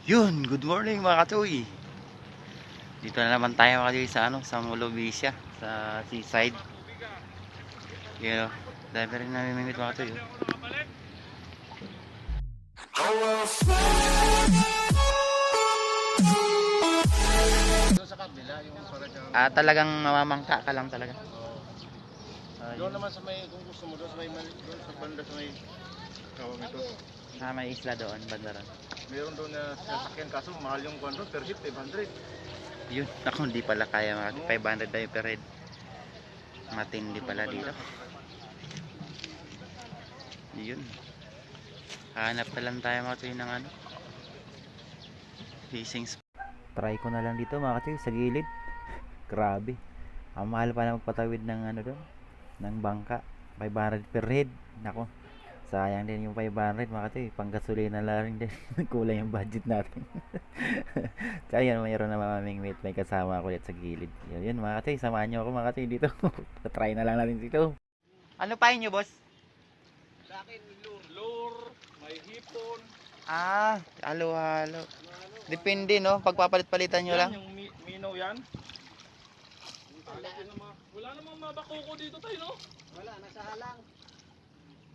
Yun, good morning mga katoy. Dito na naman tayo mga katoy sa sa Molobisia, sa seaside. Yun o, dahil pa rin namimingwit mga katoy. Doon sa kabila, yung parang Talagang mamamangka ka lang talaga. doon naman sa may, kung gusto mo doon sa may, doon sa banda sa may kawang ito. May isla doon, bandaran. Meron doon na sasakyan kaso mahal yung kwan doon, per hit 500. Yun, ako hindi pala kaya mga katoy. 500 tayo per head. Matindi pala dito. Yun. Hanap na lang tayo mga katoy ng fishing spot. Try ko na lang dito mga katoy sa gilid. Grabe. Ang mahal pa na magpatawid ng doon, ng bangka. 500 per head. Nako. Sayang din yung 500 mga katoy. Panggasolina na rin din. Kulang yung budget natin. Kaya mayroon na mamamingwit. May kasama ako ulit sa gilid. Yun mga katoy. Samahan nyo ako mga katoy dito. Try na lang natin dito. Ano pa inyo boss? Sa akin, lure, may hipon. Halo-halo. Depende no. Pagpapalit-palitan nyo lang. Yung minaw yan. Wala namang mabakuko dito tayo, no? Wala, nasa halang.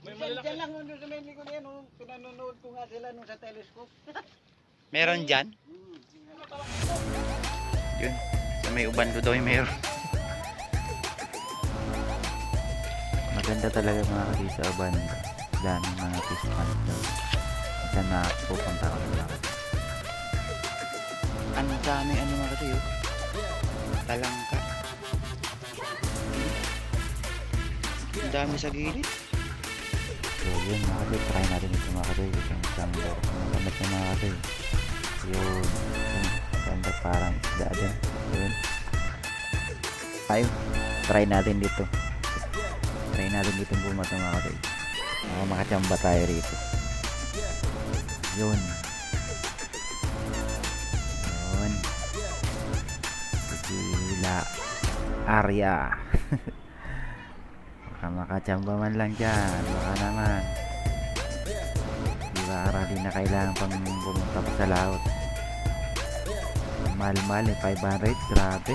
May Diyan malalaki. lang nung sa may likod yan, pinanonood ko nga sila nung sa telescope. Meron dyan? Yun. Sa may uban ko daw yung meron. Maganda talaga mga kasi sa uban. Daming mga fish pond daw. Saan na pupunta ako ng lakad. Ang dami mga kasi yun. Talangka. Ang dami sa gilid. So yun mga kasi, try natin ito mga kasi. Itong isang lor. Ang ganda mga kasi. Yun. Ganda parang isda din. Yun. 5. Try natin dito. Try natin dito bumato mga kasi. Makachamba tayo rito. Yun. Yun. Sila area. Baka makachamba man lang dyan. Baka naman. Diba di na kailangan pang pumunta pa sa laot. Mahal-mahal 500. Grabe.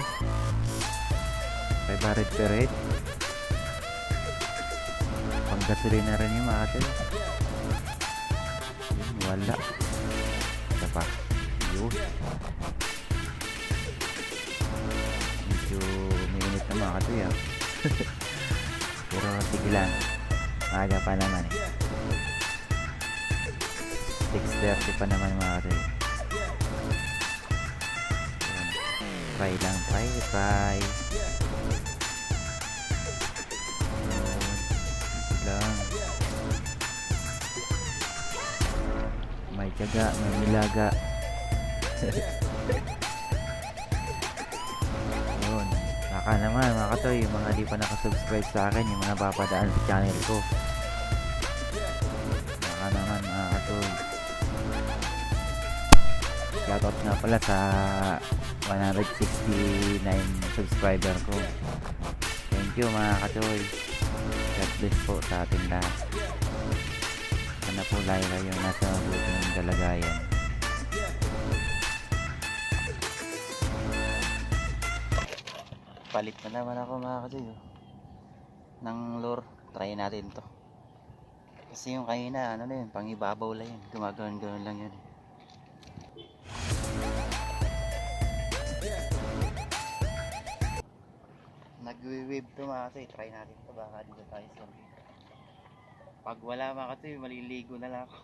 500 per head. Panggasolina rin yung mga katoy. Wala. Ito pa. Yun. Medyo mainit na mga katoy Pero sige lang. Maaga pa naman 6:30 pa naman mga katoy. Try lang. Try. Lang. May tiyaga, may nilaga. Yun. Saka naman mga katoy, yung mga di pa nakasubscribe sa akin, yung mga papadaan sa channel ko. Saka naman mga katoy. Shoutout nga pala sa 169 subscriber ko. Thank you mga katoy. God bless po sa atin lahat. Sana po layo kayo nasa mabuting kalagayan. Palit na naman ako mga katoy ng lure. Try natin to. Kasi yung kanina na yun, pangibabaw lang yun. Gumagano'n lang yun. Nagwe-wave to mga katoy. Try natin to. Baka dito tayo sa pag wala mga katoy, maliligo na lang ako.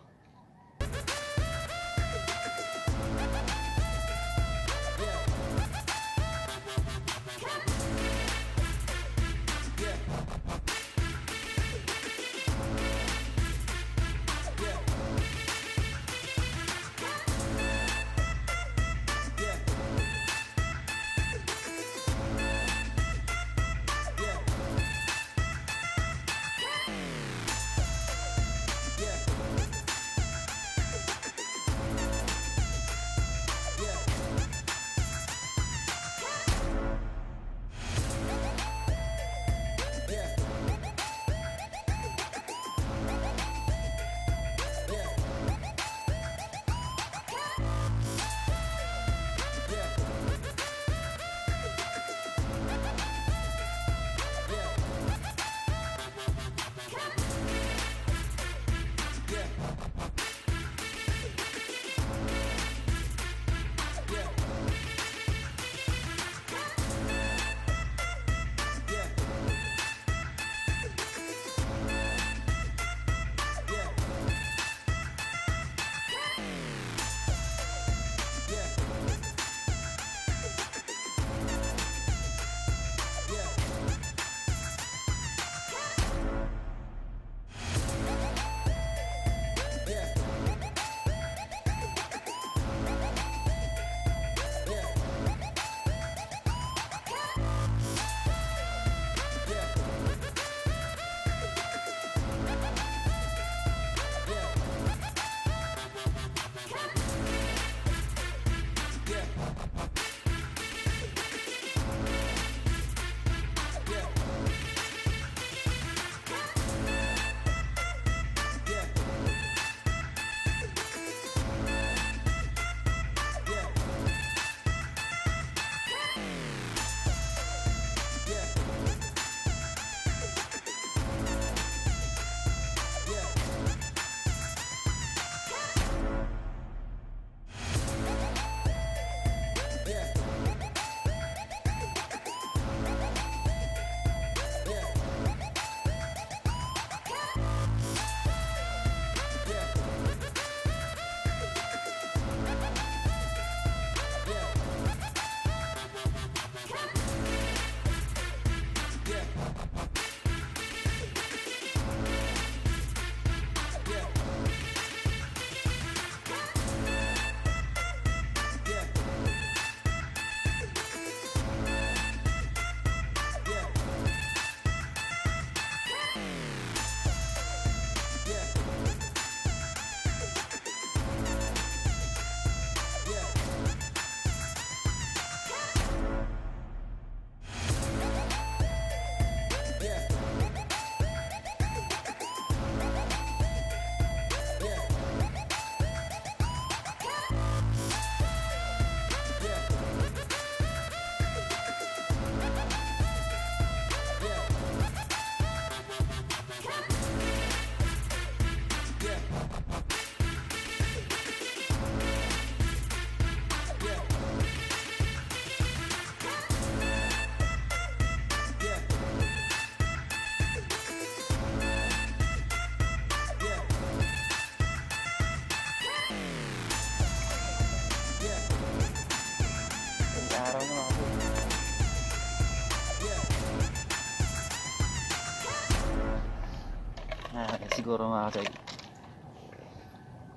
siguro mga katoy.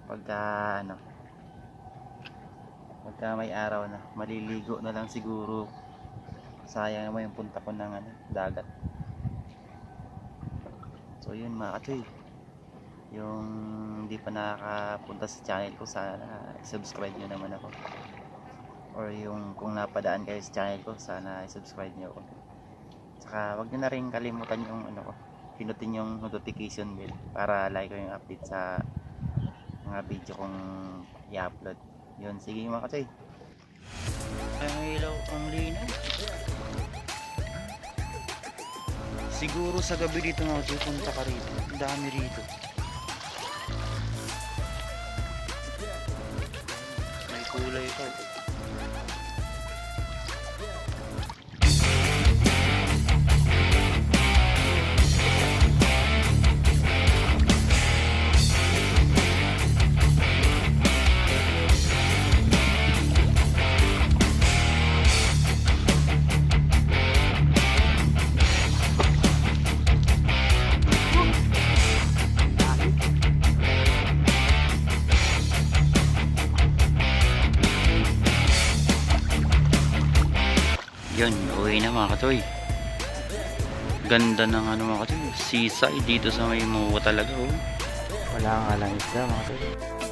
Pagka ano, pagka may araw na, maliligo na lang siguro. Sayang naman yung punta ko ng ano, dagat. So yun mga katoy, yung hindi pa nakakapunta sa channel ko, sana subscribe nyo naman ako. Or yung kung napadaan kayo sa channel ko, sana subscribe nyo ako. Tsaka wag nyo na rin kalimutan yung ano ko, pinutin yung notification bell para like ko yung update sa mga video kong i-upload. Yun, sige mga katoy. Ang ilaw, ang linaw. Siguro sa gabi dito mga katoy, punta ka rito. Ang dami rito. May kulay pa. Yun, uwi na mga katoy. Ganda ng ano mga katoy, seaside dito sa may Muwa talaga oh. Wala nga lang isda mga katoy.